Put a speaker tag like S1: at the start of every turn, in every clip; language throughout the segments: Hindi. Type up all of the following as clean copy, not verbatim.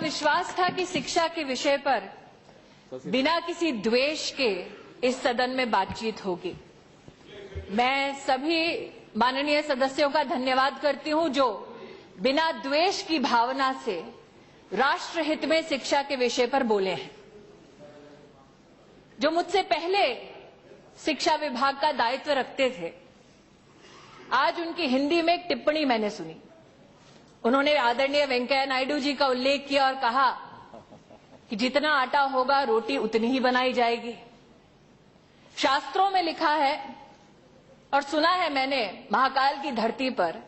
S1: विश्वास था कि शिक्षा के विषय पर बिना किसी द्वेष के इस सदन में बातचीत होगी। मैं सभी माननीय सदस्यों का धन्यवाद करती हूं जो बिना द्वेष की भावना से राष्ट्रहित में शिक्षा के विषय पर बोले हैं। जो मुझसे पहले शिक्षा विभाग का दायित्व रखते थे, आज उनकी हिंदी में एक टिप्पणी मैंने सुनी। उन्होंने आदरणीय वेंकैया नायडू जी का उल्लेख किया और कहा कि जितना आटा होगा रोटी उतनी ही बनाई जाएगी। शास्त्रों में लिखा है और सुना है मैंने महाकाल की धरती पर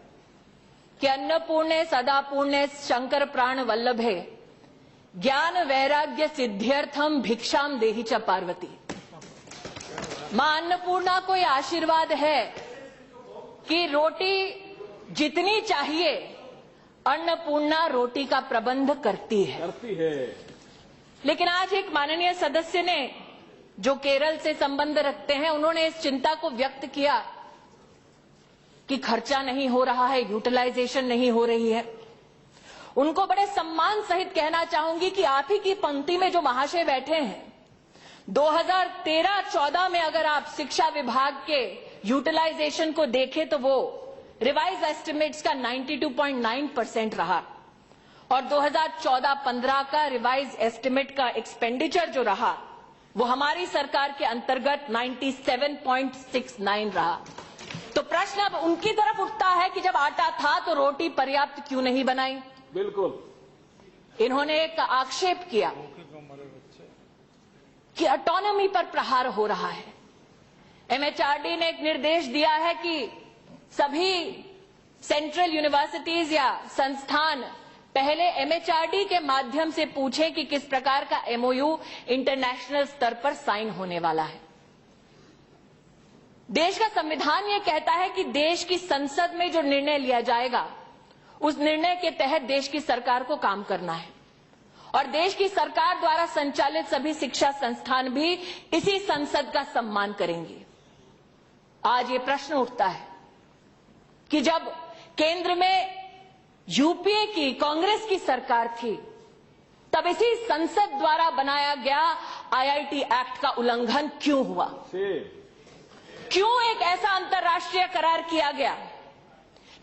S1: कि अन्नपूर्णे सदा पूर्णे शंकर प्राण वल्लभे ज्ञान वैराग्य सिद्ध्यर्थम भिक्षाम देहि च पार्वती। मां अन्नपूर्णा को यह आशीर्वाद है कि रोटी जितनी चाहिए अन्नपूर्णा रोटी का प्रबंध करती है। लेकिन आज एक माननीय सदस्य ने जो केरल से संबंध रखते हैं, उन्होंने इस चिंता को व्यक्त किया कि खर्चा नहीं हो रहा है, यूटिलाइजेशन नहीं हो रही है। उनको बड़े सम्मान सहित कहना चाहूंगी कि आप ही की पंक्ति में जो महाशय बैठे हैं, 2013-14 में अगर आप शिक्षा विभाग के यूटिलाइजेशन को देखें तो वो रिवाइज एस्टिमेट्स का 92.9% रहा और 2014-15 का रिवाइज एस्टिमेट का एक्सपेंडिचर जो रहा वो हमारी सरकार के अंतर्गत 97.69 रहा। तो प्रश्न अब उनकी तरफ उठता है कि जब आटा था तो रोटी पर्याप्त क्यों नहीं बनाई।
S2: बिल्कुल।
S1: इन्होंने एक आक्षेप किया कि ऑटोनॉमी पर प्रहार हो रहा है। एमएचआरडी ने एक निर्देश दिया है कि सभी सेंट्रल यूनिवर्सिटीज या संस्थान पहले एमएचआरडी के माध्यम से पूछें कि किस प्रकार का एमओयू इंटरनेशनल स्तर पर साइन होने वाला है। देश का संविधान यह कहता है कि देश की संसद में जो निर्णय लिया जाएगा उस निर्णय के तहत देश की सरकार को काम करना है और देश की सरकार द्वारा संचालित सभी शिक्षा संस्थान भी इसी संसद का सम्मान करेंगे। आज ये प्रश्न उठता है कि जब केंद्र में यूपीए की कांग्रेस की सरकार थी तब इसी संसद द्वारा बनाया गया आईआईटी एक्ट का उल्लंघन क्यों हुआ? क्यों एक ऐसा अंतर्राष्ट्रीय करार किया गया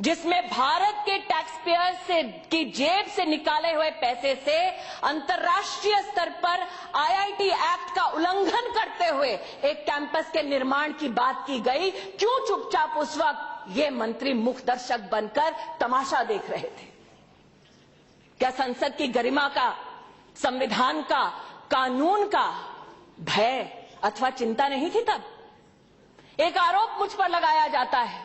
S1: जिसमें भारत के टैक्स पेयर से की जेब से निकाले हुए पैसे से अंतर्राष्ट्रीय स्तर पर आईआईटी एक्ट का उल्लंघन करते हुए एक कैंपस के निर्माण की बात की गई? क्यों चुपचाप उस वक्त ये मंत्री मुख दर्शक बनकर तमाशा देख रहे थे? क्या संसद की गरिमा का, संविधान का, कानून का भय अथवा चिंता नहीं थी तब? एक आरोप मुझ पर लगाया जाता है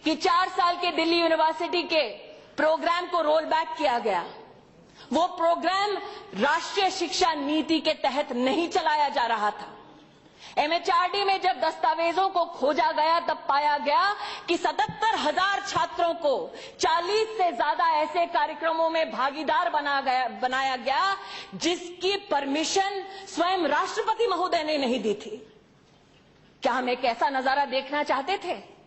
S1: कि 4 साल के दिल्ली यूनिवर्सिटी के प्रोग्राम को रोल बैक किया गया। वो प्रोग्राम राष्ट्रीय शिक्षा नीति के तहत नहीं चलाया जा रहा था। एमएचआरडी में जब दस्तावेजों को खोजा गया तब पाया गया कि 77,000 छात्रों को 40 से ज्यादा ऐसे कार्यक्रमों में भागीदार बनाया गया जिसकी परमिशन स्वयं राष्ट्रपति महोदय ने नहीं दी थी। क्या हम एक ऐसा नजारा देखना चाहते थे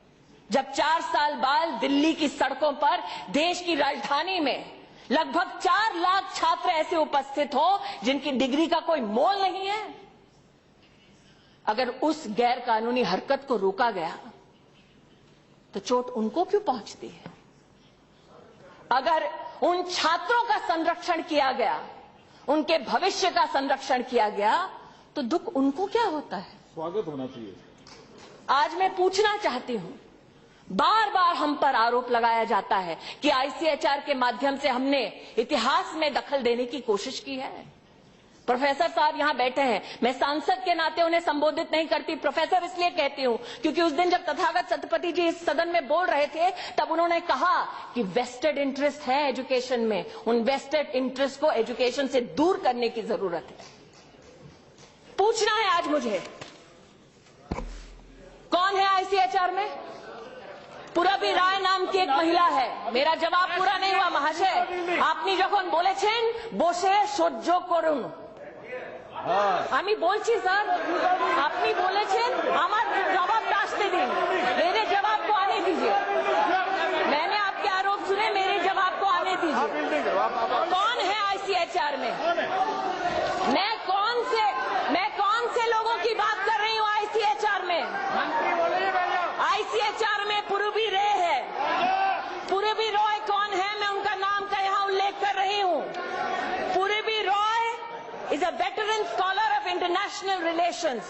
S1: जब 4 साल बाद दिल्ली की सड़कों पर देश की राजधानी में लगभग 4 लाख छात्र ऐसे उपस्थित हो जिनकी डिग्री का कोई मोल नहीं है? अगर उस गैर कानूनी हरकत को रोका गया तो चोट उनको क्यों पहुंचती है? अगर उन छात्रों का संरक्षण किया गया, उनके भविष्य का संरक्षण किया गया तो दुख उनको क्या होता है?
S2: स्वागत होना चाहिए।
S1: आज मैं पूछना चाहती हूं, बार बार हम पर आरोप लगाया जाता है कि आईसीएचआर के माध्यम से हमने इतिहास में दखल देने की कोशिश की है। प्रोफेसर साहब यहां बैठे हैं, मैं सांसद के नाते उन्हें संबोधित नहीं करती, प्रोफेसर इसलिए कहती हूं क्योंकि उस दिन जब तथागत सतपति जी इस सदन में बोल रहे थे तब उन्होंने कहा कि वेस्टेड इंटरेस्ट है एजुकेशन में, उन वेस्टेड इंटरेस्ट को एजुकेशन से दूर करने की जरूरत है। पूछना है आज मुझे, कौन है आईसीएचआर में? পুরবী রায় নাম की एक महिला है। मेरा जवाब पूरा नहीं हुआ महाशय। আপনি যখন বলেছেন বসে সহ্য করুন, আমি বলছি স্যার, আপনি বলেছেন আমার জবাবটা আসতে দিন, मेरे जवाब को आने दीजिए। मैंने आपके आरोप सुने, मेरे जवाब को आने दीजिए। कौन है आईसीएचआर में? मैं कौन से लोगों की बात कर रही हूँ आईसीएचआर में? आईसीएचआर में पूर्वी रे है। पूर्वी रॉय कौन है? मैं उनका नाम का यहाँ उल्लेख कर रही हूँ। पूर्वी Roy is a veteran scholar of international relations,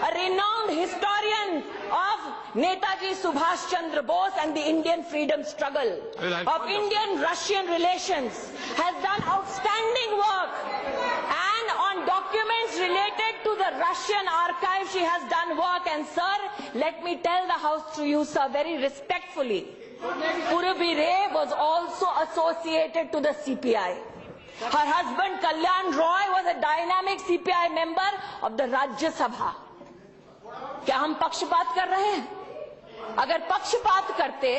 S1: a renowned historian of Netaji Subhash Chandra Bose and the Indian freedom struggle, of Indian-Russian relations, has done outstanding work, and on documents related to the Russian archive she has done work. And sir, let me tell the House through you, sir, very respectfully, Purvi Ray was also associated to the CPI. Her husband Kalyan Roy was a dynamic CPI member of the Rajya Sabha. क्या हम पक्षपात कर रहे हैं? अगर पक्षपात करते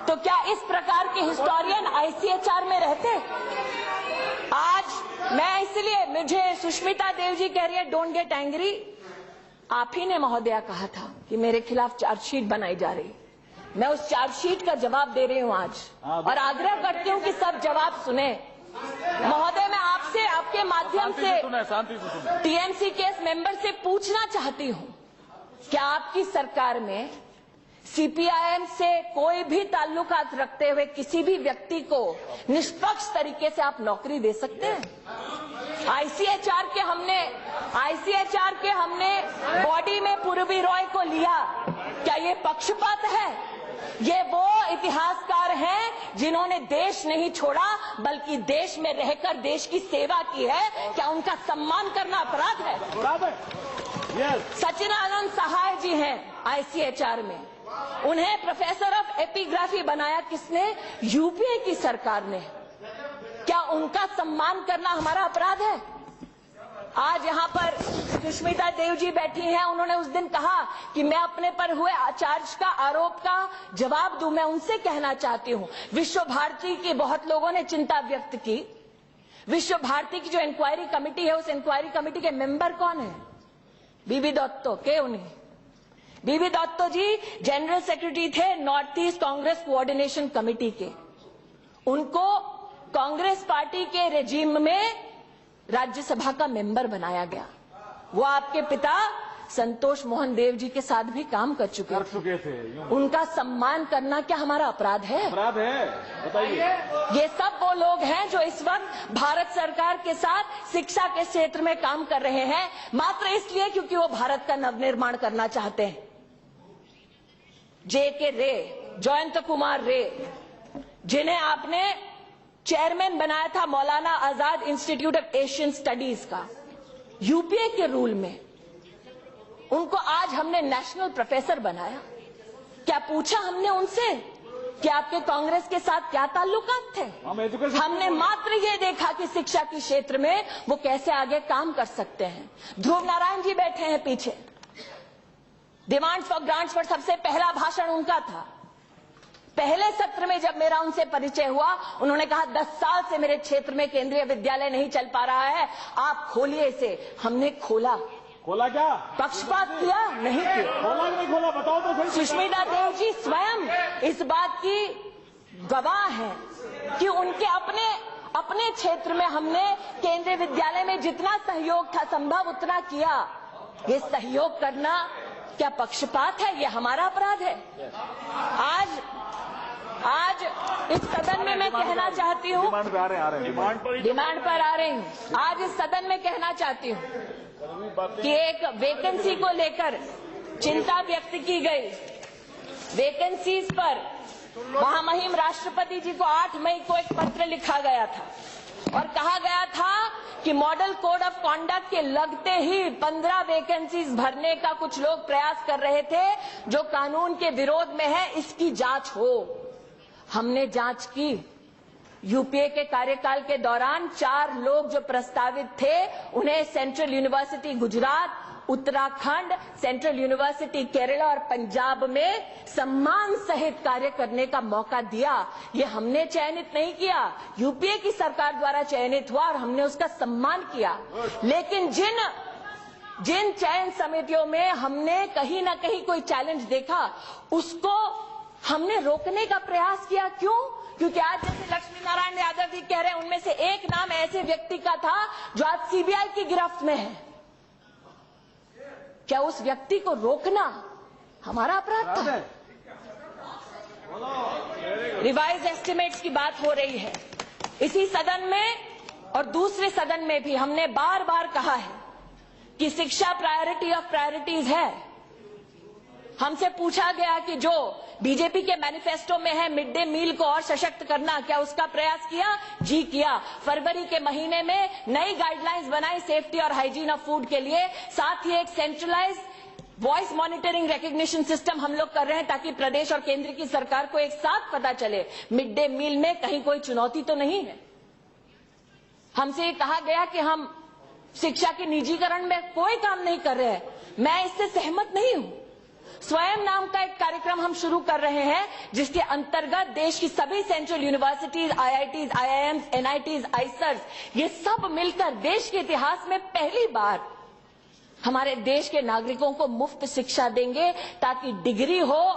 S1: तो क्या इस प्रकार के हिस्टोरियन आईसीएचआर में रहते? आज मैं इसलिए, मुझे सुष्मिता देव जी कह रही है डोंट गेट एंग्री। आप ही ने महोदया कहा था कि मेरे खिलाफ चार्जशीट बनाई जा रही। मैं उस चार्जशीट का जवाब दे रही हूं आज, और आग्रह करती हूं कि सब जवाब सुने। महोदय, मैं आपसे, आपके माध्यम से टीएमसी केस मेंबर से पूछना चाहती हूं, क्या आपकी सरकार में सीपीआईएम से कोई भी ताल्लुकात रखते हुए किसी भी व्यक्ति को निष्पक्ष तरीके से आप नौकरी दे सकते हैं? आईसीएचआर के हमने बॉडी में पूर्वी रॉय को लिया, क्या ये पक्षपात है? ये वो इतिहासकार हैं जिन्होंने देश नहीं छोड़ा बल्कि देश में रहकर देश की सेवा की है। क्या उनका सम्मान करना अपराध है? सचिनानंद सहाय जी हैं आईसीएचआर में, उन्हें प्रोफेसर ऑफ एपिग्राफी बनाया किसने? यूपीए की सरकार ने। क्या उनका सम्मान करना हमारा अपराध है? आज यहाँ पर सुष्मिता देव जी बैठी हैं, उन्होंने उस दिन कहा कि मैं अपने पर हुए चार्ज का, आरोप का जवाब दूं। मैं उनसे कहना चाहती हूं, विश्व भारती की बहुत लोगों ने चिंता व्यक्त की। विश्व भारती की जो इंक्वायरी कमेटी है, उस इंक्वायरी कमेटी के मेंबर कौन है? बीबी दत्तो के उन्हें बीबी दत्तो जी जनरल सेक्रेटरी थे north east Congress coordination committee के। उनको कांग्रेस पार्टी के रेजिम में राज्यसभा का मेंबर बनाया गया। वो आपके पिता संतोष मोहन देव जी के साथ भी काम कर चुके थे। उनका सम्मान करना क्या हमारा अपराध है? अपराध है, बताइए। ये सब वो लोग हैं जो इस वक्त भारत सरकार के साथ शिक्षा के क्षेत्र में काम कर रहे हैं, मात्र इसलिए क्योंकि वो भारत का नवनिर्माण करना चाहते हैं। JK रे, जयंत कुमार रे, जिन्हें आपने चेयरमैन बनाया था Maulana Azad institute of Asian studies का, यूपीए के रूल में, उनको आज हमने नेशनल प्रोफेसर बनाया। क्या पूछा हमने उनसे कि आपके कांग्रेस के साथ क्या ताल्लुकात थे? हमने मात्र ये देखा कि शिक्षा के क्षेत्र में वो कैसे आगे काम कर सकते हैं। ध्रुव नारायण जी बैठे हैं पीछे, डिमांड फॉर ग्रांट्स पर सबसे पहला भाषण उनका था। पहले सत्र में जब मेरा उनसे परिचय हुआ, उन्होंने कहा 10 साल से मेरे क्षेत्र में केंद्रीय विद्यालय नहीं चल पा रहा है, आप खोलिए इसे। हमने खोला। खोला क्या? पक्षपात किया? नहीं किया। खोला नहीं खोला, बताओ तो सही। सुष्मिता देव जी स्वयं इस बात की गवाह है कि उनके अपने क्षेत्र में हमने केंद्रीय विद्यालय में जितना सहयोग था संभव उतना किया। ये सहयोग करना क्या पक्षपात है? ये हमारा अपराध है। आज इस सदन में मैं कहना चाहती हूँ, डिमांड पर आ रहे हैं। आज इस सदन में कहना चाहती हूँ कि एक वैकेंसी को लेकर चिंता व्यक्त की गई। वैकेंसीज पर महामहिम राष्ट्रपति जी को 8 मई को एक पत्र लिखा गया था और कहा गया था कि मॉडल कोड ऑफ कॉन्डक्ट के लगते ही 15 वैकेंसीज भरने का कुछ लोग प्रयास कर रहे थे जो कानून के विरोध में है, इसकी जांच हो। हमने जांच की। यूपीए के कार्यकाल के दौरान 4 लोग जो प्रस्तावित थे, उन्हें central university Gujarat, Uttarakhand, central university Kerala और पंजाब में सम्मान सहित कार्य करने का मौका दिया। ये हमने चयनित नहीं किया, यूपीए की सरकार द्वारा चयनित हुआ और हमने उसका सम्मान किया। लेकिन जिन चयन समितियों में हमने कहीं ना कहीं कोई चैलेंज देखा, उसको हमने रोकने का प्रयास किया। क्यों? क्योंकि आज जैसे लक्ष्मी नारायण यादव जी कह रहे हैं, उनमें से एक नाम ऐसे व्यक्ति का था जो आज सीबीआई की गिरफ्त में है। क्या उस व्यक्ति को रोकना हमारा अपराध था? रिवाइज एस्टिमेट्स की बात हो रही है इसी सदन में और दूसरे सदन में भी। हमने बार बार कहा है कि शिक्षा प्रायोरिटी ऑफ प्रायोरिटीज है। हमसे पूछा गया कि जो बीजेपी के मैनिफेस्टो में है मिड डे मील को और सशक्त करना, क्या उसका प्रयास किया? जी किया। फरवरी के महीने में नई गाइडलाइंस बनाई सेफ्टी और हाइजीन ऑफ फूड के लिए। साथ ही एक centralise voice monitoring recognition system हम लोग कर रहे हैं ताकि प्रदेश और केंद्र की सरकार को एक साथ पता चले मिड डे मील में कहीं कोई चुनौती तो नहीं है। हमसे ये कहा गया कि हम शिक्षा के निजीकरण में कोई काम नहीं कर रहे हैं। मैं इससे सहमत नहीं हूं। स्वयं नाम का एक कार्यक्रम हम शुरू कर रहे हैं जिसके अंतर्गत देश की सभी central universities, IITs, IIMs, NITs, IISERs, ये सब मिलकर देश के इतिहास में पहली बार हमारे देश के नागरिकों को मुफ्त शिक्षा देंगे ताकि डिग्री हो,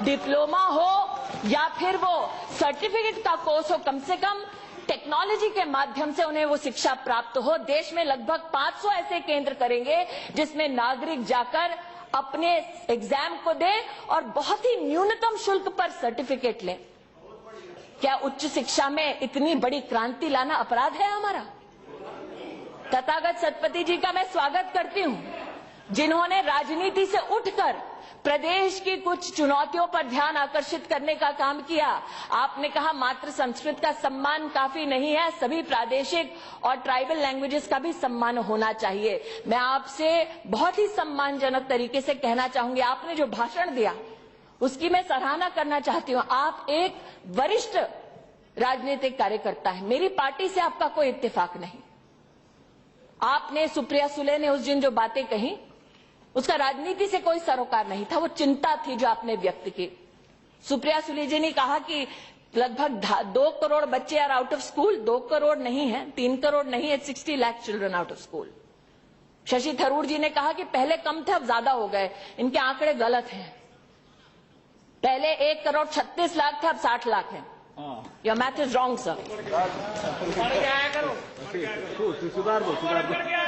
S1: डिप्लोमा हो या फिर वो सर्टिफिकेट का कोर्स हो, कम से कम टेक्नोलॉजी के माध्यम से उन्हें वो शिक्षा प्राप्त हो। देश में लगभग 500 ऐसे केंद्र करेंगे जिसमें नागरिक जाकर अपने एग्जाम को दे और बहुत ही न्यूनतम शुल्क पर सर्टिफिकेट ले। क्या उच्च शिक्षा में इतनी बड़ी क्रांति लाना अपराध है हमारा? तथागत सतपति जी का मैं स्वागत करती हूं, जिन्होंने राजनीति से उठकर प्रदेश की कुछ चुनौतियों पर ध्यान आकर्षित करने का काम किया। आपने कहा मात्र संस्कृत का सम्मान काफी नहीं है, सभी प्रादेशिक और ट्राइबल लैंग्वेजेस का भी सम्मान होना चाहिए। मैं आपसे बहुत ही सम्मानजनक तरीके से कहना चाहूंगी, आपने जो भाषण दिया उसकी मैं सराहना करना चाहती हूं। आप एक वरिष्ठ राजनीतिक कार्यकर्ता हैं, मेरी पार्टी से आपका कोई इत्तेफाक नहीं। आपने, सुप्रिया सुले ने उस दिन जो बातें कही उसका राजनीति से कोई सरोकार नहीं था, वो चिंता थी जो आपने व्यक्त की। सुप्रिया सुले जी ने कहा कि लगभग 2 करोड़ बच्चे are out of school. 2 crore नहीं है, 3 करोड़ नहीं है, 60 lakh children out of school. Shashi Tharoor ji ने कहा कि पहले कम थे अब ज्यादा हो गए। इनके आंकड़े गलत हैं। पहले 1 करोड़ 36 लाख थे, अब 60 लाख है। Your math is wrong sir.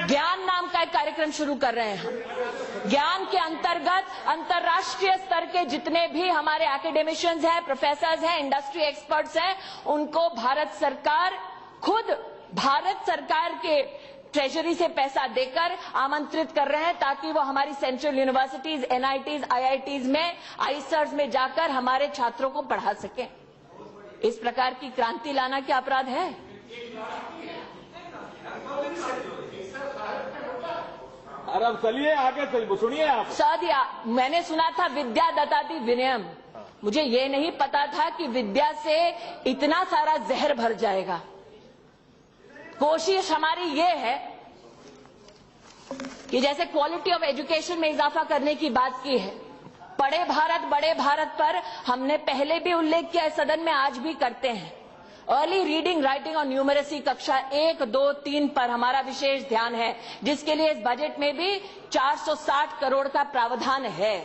S1: ज्ञान नाम का एक कार्यक्रम शुरू कर रहे हैं हम। ज्ञान के अंतर्गत अंतर्राष्ट्रीय स्तर के जितने भी हमारे एकेडमिशियंस हैं, प्रोफेसर्स हैं, इंडस्ट्री एक्सपर्ट्स हैं, उनको भारत सरकार खुद भारत सरकार के ट्रेजरी से पैसा देकर आमंत्रित कर रहे हैं ताकि वो हमारी सेंट्रल यूनिवर्सिटीज, एनआईटीज, आईआईटीज में, आईसर्स में जाकर हमारे छात्रों को पढ़ा सकें। इस प्रकार की क्रांति लाना क्या अपराध है?
S2: अरे अब चलिए आगे सुनिए आप।
S1: सर, मैंने सुना था विद्या ददाति विनयम। मुझे ये नहीं पता था कि विद्या से इतना सारा जहर भर जाएगा। कोशिश हमारी ये है कि जैसे क्वालिटी ऑफ एजुकेशन में इजाफा करने की बात की है, पढ़े भारत बड़े भारत पर हमने पहले भी उल्लेख किया है सदन में, आज भी करते हैं। अर्ली रीडिंग, राइटिंग और न्यूमरेसी कक्षा 1, 2, 3 पर हमारा विशेष ध्यान है, जिसके लिए इस बजट में भी 460 करोड़ का प्रावधान है।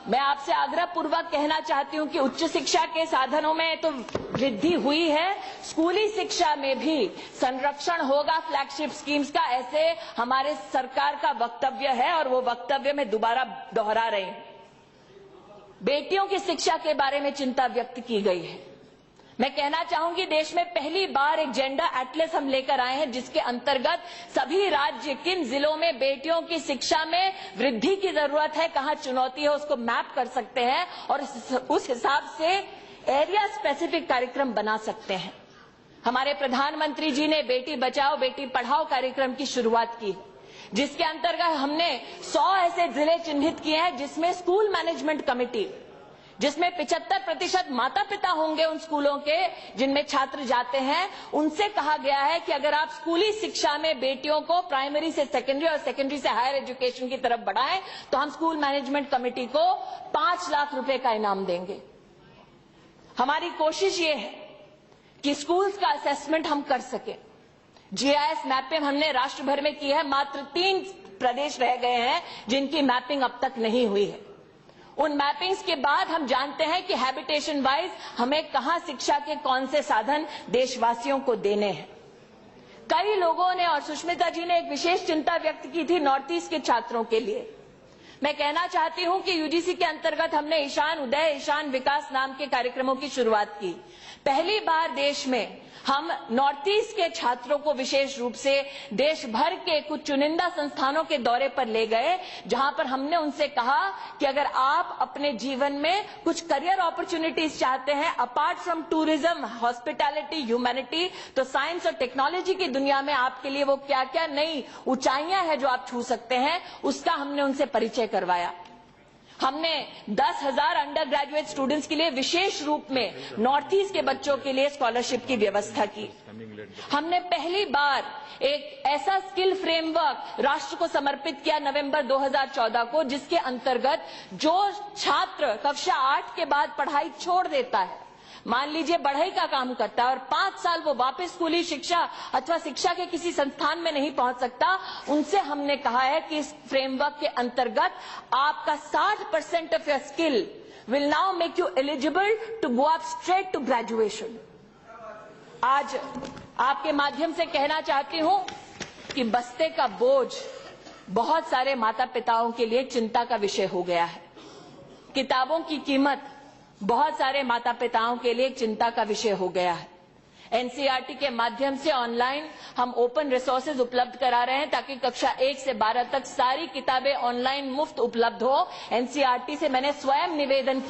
S1: मैं आपसे आग्रह पूर्वक कहना चाहती हूं कि उच्च शिक्षा के साधनों में तो वृद्धि हुई है, स्कूली शिक्षा में भी संरक्षण होगा फ्लैगशिप स्कीम्स का, ऐसे हमारे सरकार का वक्तव्य है और वो वक्तव्य में दोबारा दोहरा रहे हैं। बेटियों की शिक्षा के बारे में चिंता व्यक्त की गई है। मैं कहना चाहूंगी देश में पहली बार एक जेंडर एटलस हम लेकर आए हैं, जिसके अंतर्गत सभी राज्य किन जिलों में बेटियों की शिक्षा में वृद्धि की जरूरत है, कहां चुनौती है, उसको मैप कर सकते हैं और उस हिसाब से एरिया स्पेसिफिक कार्यक्रम बना सकते हैं। हमारे प्रधानमंत्री जी ने बेटी बचाओ बेटी पढ़ाओ कार्यक्रम की शुरुआत की, जिसके अंतर्गत हमने 100 ऐसे जिले चिन्हित किए हैं जिसमें स्कूल मैनेजमेंट कमेटी, जिसमें 75% माता पिता होंगे उन स्कूलों के जिनमें छात्र जाते हैं, उनसे कहा गया है कि अगर आप स्कूली शिक्षा में बेटियों को प्राइमरी से सेकेंडरी और सेकेंडरी से हायर एजुकेशन की तरफ बढ़ाएं तो हम स्कूल मैनेजमेंट कमेटी को 5 लाख रुपए का इनाम देंगे। हमारी कोशिश ये है कि स्कूल्स का असेसमेंट हम कर सके। जीआईएस मैपिंग हमने राष्ट्र भर में की है, मात्र 3 प्रदेश रह गए हैं जिनकी मैपिंग अब तक नहीं हुई है। उन मैपिंग्स के बाद हम जानते हैं कि हैबिटेशन वाइज हमें कहां शिक्षा के कौन से साधन देशवासियों को देने हैं। कई लोगों ने और सुष्मिता जी ने एक विशेष चिंता व्यक्त की थी नॉर्थ ईस्ट के छात्रों के लिए। मैं कहना चाहती हूं कि यूजीसी के अंतर्गत हमने ईशान उदय, ईशान विकास नाम के कार्यक्रमों की शुरुआत की। पहली बार देश में हम नॉर्थ ईस्ट के छात्रों को विशेष रूप से देश भर के कुछ चुनिंदा संस्थानों के दौरे पर ले गए, जहां पर हमने उनसे कहा कि अगर आप अपने जीवन में कुछ करियर अपॉर्चुनिटीज चाहते हैं apart from tourism, hospitality, humanity, तो साइंस और टेक्नोलॉजी की दुनिया में आपके लिए वो क्या क्या नई ऊंचाइयां हैं जो आप छू सकते हैं, उसका हमने उनसे परिचय करवाया। हमने 10,000 अंडर ग्रेजुएट स्टूडेंट्स के लिए विशेष रूप में नॉर्थ ईस्ट के बच्चों के लिए स्कॉलरशिप की व्यवस्था की। हमने पहली बार एक ऐसा स्किल फ्रेमवर्क राष्ट्र को समर्पित किया नवंबर 2014 को, जिसके अंतर्गत जो छात्र कक्षा 8 के बाद पढ़ाई छोड़ देता है, मान लीजिए बढ़ई का काम करता है और 5 साल वो वापस स्कूली शिक्षा अथवा शिक्षा के किसी संस्थान में नहीं पहुंच सकता, उनसे हमने कहा है कि इस फ्रेमवर्क के अंतर्गत आपका 60% of your skill will now make you eligible to go up straight to graduation. आज आपके माध्यम से कहना चाहती हूं कि बस्ते का बोझ बहुत सारे माता पिताओं के लिए चिंता का विषय हो गया है। किताबों की कीमत बहुत सारे माता पिताओं के लिए चिंता का विषय हो गया है। एनसीईआरटी के माध्यम से ऑनलाइन हम ओपन रिसोर्सेज उपलब्ध करा रहे हैं ताकि कक्षा 1 से 12 तक सारी किताबें ऑनलाइन मुफ्त उपलब्ध हो। एनसीईआरटी से मैंने स्वयं निवेदन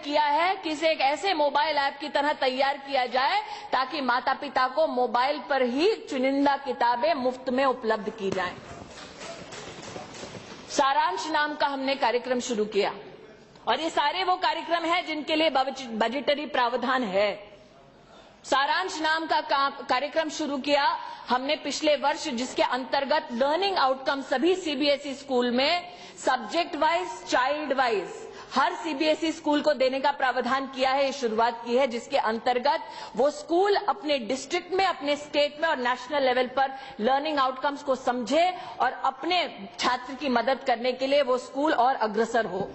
S1: किया है कि इसे एक ऐसे मोबाइल ऐप की तरह तैयार किया जाए ताकि माता पिता को मोबाइल पर ही चुनिंदा किताबें मुफ्त में उपलब्ध की जाएं। सारांश नाम का हमने कार्यक्रम शुरू किया और ये सारे वो कार्यक्रम हैं जिनके लिए बजटरी प्रावधान है। सारांश नाम का कार्यक्रम शुरू किया हमने पिछले वर्ष, जिसके अंतर्गत लर्निंग आउटकम सभी सीबीएसई स्कूल में सब्जेक्ट वाइज, चाइल्ड वाइज हर सीबीएसई स्कूल को देने का प्रावधान किया है। ये शुरुआत की है जिसके अंतर्गत वो स्कूल अपने डिस्ट्रिक्ट में, अपने स्टेट में और नेशनल लेवल पर लर्निंग आउटकम्स को समझे और अपने छात्र की मदद करने के लिए वो स्कूल और अग्रसर हो।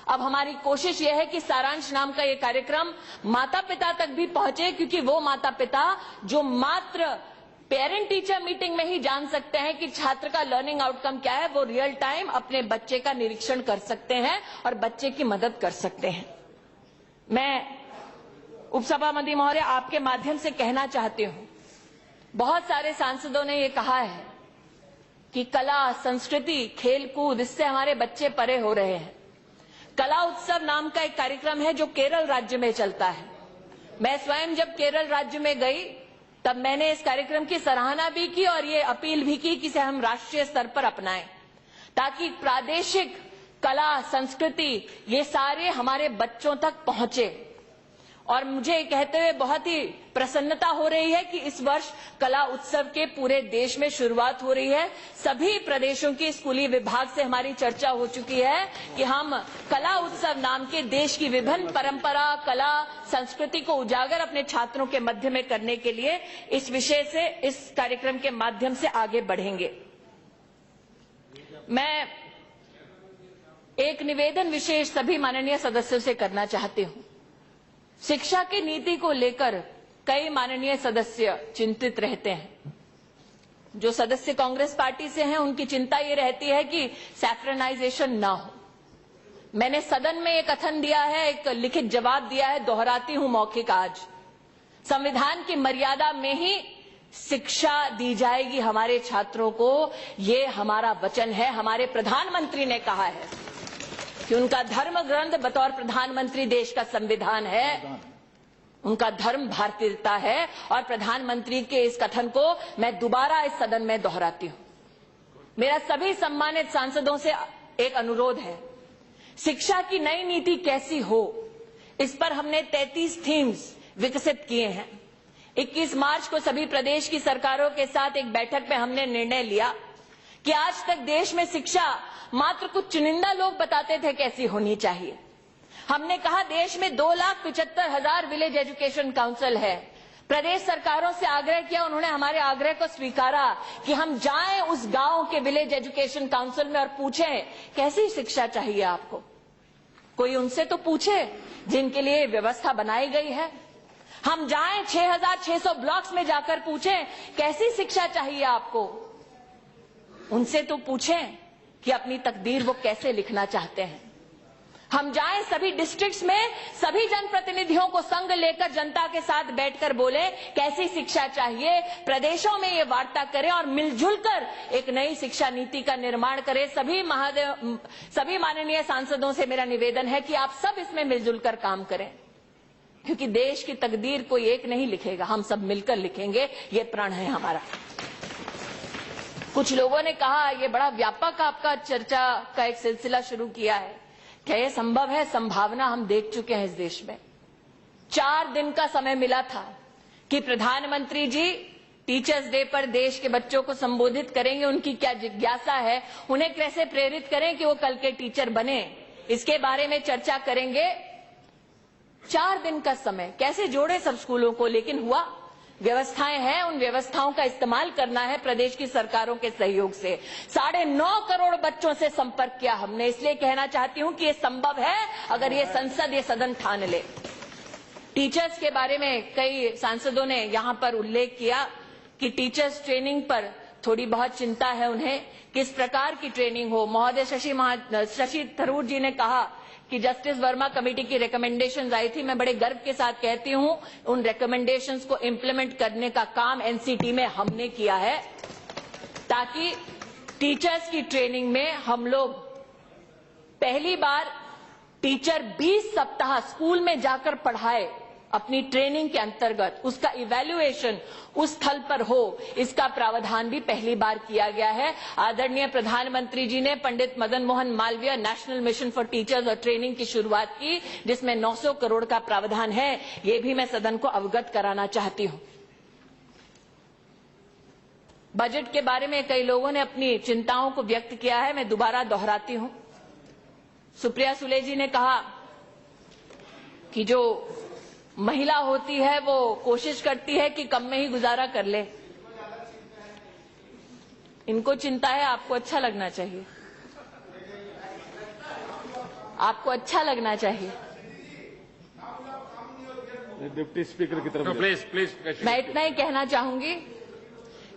S1: अब हमारी कोशिश ये है कि सारांश नाम का ये कार्यक्रम माता पिता तक भी पहुंचे, क्योंकि वो माता पिता जो मात्र पेरेंट टीचर मीटिंग में ही जान सकते हैं कि छात्र का लर्निंग आउटकम क्या है, वो रियल टाइम अपने बच्चे का निरीक्षण कर सकते हैं और बच्चे की मदद कर सकते हैं। मैं उपसभापति महोदय आपके माध्यम से कहना चाहती हूं, बहुत सारे सांसदों ने ये कहा है कि कला, संस्कृति, खेलकूद, इससे हमारे बच्चे परे हो रहे हैं। कला उत्सव नाम का एक कार्यक्रम है जो केरल राज्य में चलता है। मैं स्वयं जब केरल राज्य में गई तब मैंने इस कार्यक्रम की सराहना भी की और ये अपील भी की कि इसे हम राष्ट्रीय स्तर पर अपनाएं ताकि प्रादेशिक कला, संस्कृति ये सारे हमारे बच्चों तक पहुंचे। और मुझे कहते हुए बहुत ही प्रसन्नता हो रही है कि इस वर्ष कला उत्सव के पूरे देश में शुरुआत हो रही है। सभी प्रदेशों के स्कूली विभाग से हमारी चर्चा हो चुकी है कि हम कला उत्सव नाम के देश की विभिन्न परंपरा, कला, संस्कृति को उजागर अपने छात्रों के मध्य में करने के लिए इस विषय से, इस कार्यक्रम के माध्यम से आगे बढ़ेंगे। मैं एक निवेदन विशेष सभी माननीय सदस्यों से करना चाहती हूं। शिक्षा की नीति को लेकर कई माननीय सदस्य चिंतित रहते हैं। जो सदस्य कांग्रेस पार्टी से हैं उनकी चिंता ये रहती है कि सैफ्रनाइजेशन ना हो। मैंने सदन में एक कथन दिया है, एक लिखित जवाब दिया है, दोहराती हूं मौखिक आज। संविधान की मर्यादा में ही शिक्षा दी जाएगी हमारे छात्रों को, ये हमारा वचन है। हमारे प्रधानमंत्री ने कहा है कि उनका धर्म ग्रंथ बतौर प्रधानमंत्री देश का संविधान है, उनका धर्म भारतीयता है। और प्रधानमंत्री के इस कथन को मैं दोबारा इस सदन में दोहराती हूं। मेरा सभी सम्मानित सांसदों से एक अनुरोध है, शिक्षा की नई नीति कैसी हो, इस पर हमने 33 थीम्स विकसित किए हैं। 21 मार्च को सभी प्रदेश की सरकारों के साथ एक बैठक में हमने निर्णय लिया कि आज तक देश में शिक्षा मात्र कुछ चुनिंदा लोग बताते थे कैसी होनी चाहिए। हमने कहा देश में 2,75,000 विलेज एजुकेशन काउंसिल है, प्रदेश सरकारों से आग्रह किया, उन्होंने हमारे आग्रह को स्वीकारा कि हम जाएं उस गांव के विलेज एजुकेशन काउंसिल में और पूछें कैसी शिक्षा चाहिए आपको। कोई उनसे तो पूछे जिनके लिए व्यवस्था बनाई गई है। हम जाएं 6,600 ब्लॉक्स में जाकर पूछें कैसी शिक्षा चाहिए आपको। उनसे तो पूछें कि अपनी तकदीर वो कैसे लिखना चाहते हैं। हम जाएं सभी डिस्ट्रिक्ट्स में, सभी जनप्रतिनिधियों को संग लेकर जनता के साथ बैठकर बोले कैसी शिक्षा चाहिए। प्रदेशों में ये वार्ता करें और मिलजुल कर एक नई शिक्षा नीति का निर्माण करें। सभी माननीय सांसदों से मेरा निवेदन है कि आप सब इसमें मिलजुल कर काम करें, क्योंकि देश की तकदीर कोई एक नहीं लिखेगा, हम सब मिलकर लिखेंगे, ये प्रण है हमारा। कुछ लोगों ने कहा ये बड़ा व्यापक आपका चर्चा का एक सिलसिला शुरू किया है। क्या यह संभव है? संभावना हम देख चुके हैं इस देश में। 4 दिन का समय मिला था कि प्रधानमंत्री जी टीचर्स डे पर देश के बच्चों को संबोधित करेंगे, उनकी क्या जिज्ञासा है, उन्हें कैसे प्रेरित करें कि वो कल के टीचर बने, इसके बारे में चर्चा करेंगे। 4 दिन का समय कैसे जोड़े सब स्कूलों को, लेकिन हुआ। व्यवस्थाएं हैं, उन व्यवस्थाओं का इस्तेमाल करना है प्रदेश की सरकारों के सहयोग से। 9.5 करोड़ बच्चों से संपर्क किया हमने, इसलिए कहना चाहती हूं कि ये संभव है अगर ये संसद, ये सदन ठान ले। टीचर्स के बारे में कई सांसदों ने यहां पर उल्लेख किया कि टीचर्स ट्रेनिंग पर थोड़ी बहुत चिंता है उन्हें, किस प्रकार की ट्रेनिंग हो। महोदय शशि थरूर जी ने कहा कि जस्टिस वर्मा कमेटी की रिकमेंडेशंस आई थी। मैं बड़े गर्व के साथ कहती हूं उन रिकमेंडेशंस को इंप्लीमेंट करने का काम एनसीटी में हमने किया है, ताकि टीचर्स की ट्रेनिंग में हम लोग पहली बार टीचर 20 सप्ताह स्कूल में जाकर पढ़ाए अपनी ट्रेनिंग के अंतर्गत, उसका इवैल्यूएशन उस स्थल पर हो, इसका प्रावधान भी पहली बार किया गया है। आदरणीय प्रधानमंत्री जी ने Pandit Madan Mohan Malaviya national mission for teachers और ट्रेनिंग की शुरुआत की, जिसमें 900 करोड़ का प्रावधान है। ये भी मैं सदन को अवगत कराना चाहती हूं। बजट के बारे में कई लोगों ने अपनी चिंताओं को व्यक्त किया है, मैं दोबारा दोहराती हूं। सुप्रिया सुले जी ने कहा कि जो महिला होती है वो कोशिश करती है कि कम में ही गुजारा कर ले। इनको चिंता है, आपको अच्छा लगना चाहिए, आपको अच्छा लगना चाहिए।
S2: डिप्टी स्पीकर की तरफ प्लीज।
S1: मैं इतना ही कहना चाहूंगी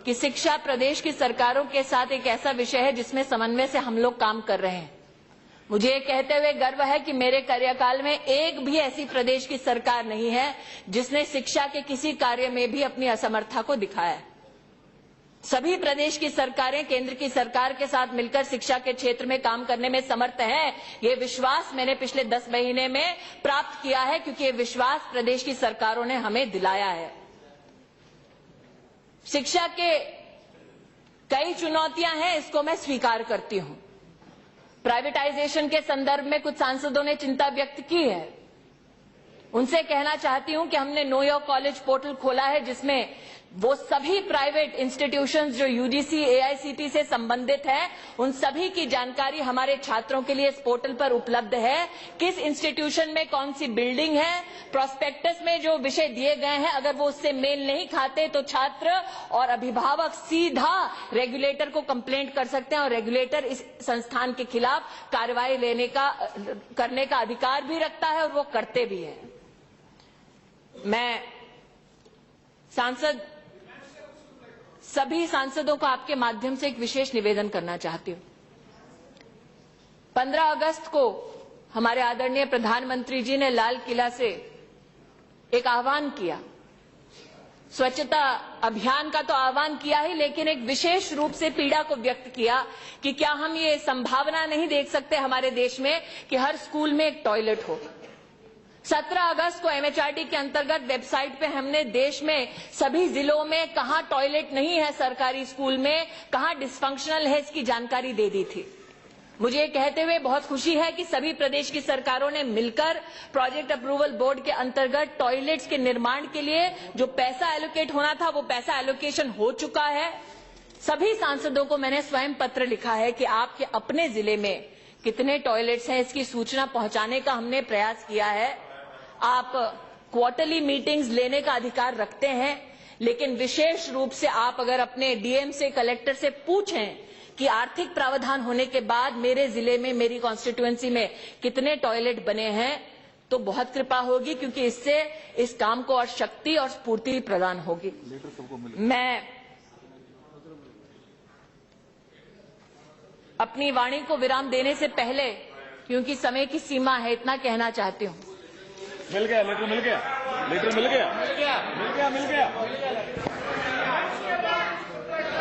S1: कि शिक्षा प्रदेश की सरकारों के साथ एक ऐसा विषय है जिसमें समन्वय से हम लोग काम कर रहे हैं। मुझे ये कहते हुए गर्व है कि मेरे कार्यकाल में एक भी ऐसी प्रदेश की सरकार नहीं है जिसने शिक्षा के किसी कार्य में भी अपनी असमर्थता को दिखाया है। सभी प्रदेश की सरकारें केंद्र की सरकार के साथ मिलकर शिक्षा के क्षेत्र में काम करने में समर्थ हैं। ये विश्वास मैंने पिछले 10 महीने में प्राप्त किया है, क्योंकि ये विश्वास प्रदेश की सरकारों ने हमें दिलाया है। शिक्षा के कई चुनौतियां हैं, इसको मैं स्वीकार करती हूं। प्राइवेटाइजेशन के संदर्भ में कुछ सांसदों ने चिंता व्यक्त की है। उनसे कहना चाहती हूं कि हमने नो योर कॉलेज पोर्टल खोला है, जिसमें वो सभी प्राइवेट इंस्टीट्यूशंस जो यूजीसी एआईसीटी से संबंधित है, उन सभी की जानकारी हमारे छात्रों के लिए इस पोर्टल पर उपलब्ध है। किस इंस्टीट्यूशन में कौन सी बिल्डिंग है, प्रोस्पेक्टस में जो विषय दिए गए हैं अगर वो उससे मेल नहीं खाते तो छात्र और अभिभावक सीधा रेगुलेटर को कंप्लेंट कर सकते हैं और रेगुलेटर इस संस्थान के खिलाफ कार्रवाई करने का अधिकार भी रखता है और वो करते भी है। मैं सभी सांसदों को आपके माध्यम से एक विशेष निवेदन करना चाहती हूं। 15 अगस्त को हमारे आदरणीय प्रधानमंत्री जी ने लाल किला से एक आह्वान किया। स्वच्छता अभियान का तो आह्वान किया ही, लेकिन एक विशेष रूप से पीड़ा को व्यक्त किया कि क्या हम ये संभावना नहीं देख सकते हमारे देश में कि हर स्कूल में एक टॉयलेट हो। 17 अगस्त को एमएचआरडी के अंतर्गत वेबसाइट पे हमने देश में सभी जिलों में कहां टॉयलेट नहीं है सरकारी स्कूल में, कहां डिसफंक्शनल है, इसकी जानकारी दे दी थी। मुझे ये कहते हुए बहुत खुशी है कि सभी प्रदेश की सरकारों ने मिलकर प्रोजेक्ट अप्रूवल बोर्ड के अंतर्गत टॉयलेट्स के निर्माण के लिए जो पैसा एलोकेट होना था वो पैसा एलोकेशन हो चुका है। सभी सांसदों को मैंने स्वयं पत्र लिखा है कि आपके अपने जिले में कितने टॉयलेट्स हैं, इसकी सूचना पहुंचाने का हमने प्रयास किया है। आप क्वार्टरली मीटिंग्स लेने का अधिकार रखते हैं, लेकिन विशेष रूप से आप अगर अपने डीएम से, कलेक्टर से पूछें कि आर्थिक प्रावधान होने के बाद मेरे जिले में, मेरी कॉन्स्टिट्यूएंसी में कितने टॉयलेट बने हैं, तो बहुत कृपा होगी, क्योंकि इससे इस काम को और शक्ति और स्फूर्ति प्रदान होगी। मैं अपनी वाणी को विराम देने से पहले, क्योंकि समय की सीमा है, इतना कहना चाहती हूं।
S2: मिल गया लेटर, मिल गया लेटर, मिल गया मिल गया मिल गया मिल गया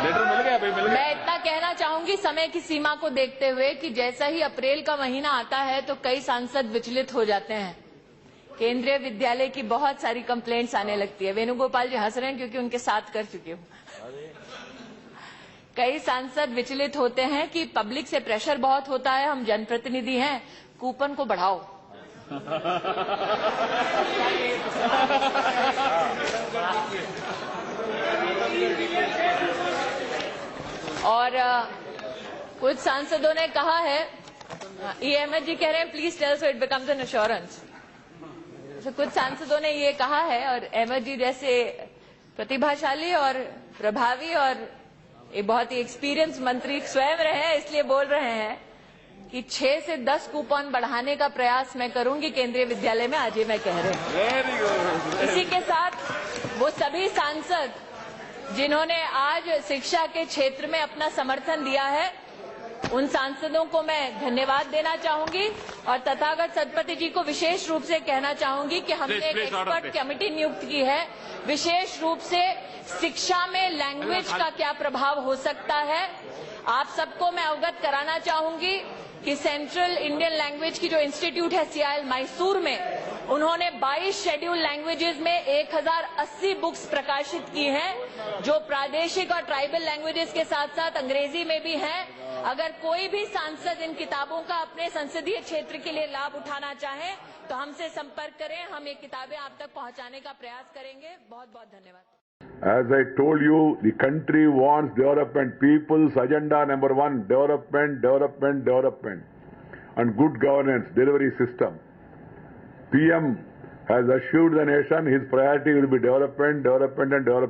S2: लेटर, मिल गया भाई, मिल गया।
S1: मैं इतना कहना चाहूंगी समय की सीमा को देखते हुए कि जैसा ही अप्रैल का महीना आता है तो कई सांसद विचलित हो जाते हैं। केंद्रीय विद्यालय की बहुत सारी कंप्लेंट्स आने लगती है। वेणुगोपाल जी हंस रहे हैं क्योंकि उनके साथ कर चुकी हूं। कई सांसद विचलित होते हैं कि पब्लिक से प्रेशर बहुत होता है, हम जनप्रतिनिधि हैं, कूपन को बढ़ाओ। और कुछ सांसदों ने कहा है, अहमद जी कह रहे हैं please tell so it becomes an assurance. तो कुछ सांसदों ने ये कहा है, और अहमद जी जैसे प्रतिभाशाली और प्रभावी और एक बहुत ही एक्सपीरियंस मंत्री स्वयं रहे हैं, इसलिए बोल रहे हैं कि 6 से 10 कूपन बढ़ाने का प्रयास मैं करूंगी केंद्रीय विद्यालय में, आज ये मैं कह रहे हैं। इसी के साथ वो सभी सांसद जिन्होंने आज शिक्षा के क्षेत्र में अपना समर्थन दिया है, उन सांसदों को मैं धन्यवाद देना चाहूंगी, और तथागत सतपति जी को विशेष रूप से कहना चाहूंगी कि हमने एक एक्सपर्ट कमेटी नियुक्त की है, विशेष रूप से शिक्षा में लैंग्वेज का क्या प्रभाव हो सकता है। आप सबको मैं अवगत कराना चाहूंगी कि सेंट्रल इंडियन लैंग्वेज की जो इंस्टीट्यूट है CIL मैसूर में, उन्होंने 22 शेड्यूल लैंग्वेजेस में 1080 बुक्स प्रकाशित की हैं, जो प्रादेशिक और ट्राइबल लैंग्वेजेस के साथ साथ अंग्रेजी में भी हैं। अगर कोई भी सांसद इन किताबों का अपने संसदीय क्षेत्र के लिए लाभ उठाना चाहे तो हमसे संपर्क करें, हम ये किताबें आप तक पहुंचाने का प्रयास करेंगे। बहुत बहुत धन्यवाद।
S3: As I told you, the country wants development. People's agenda number 1, development, development, development. And good governance, delivery system. PM has assured the nation his priority will be development, development and development.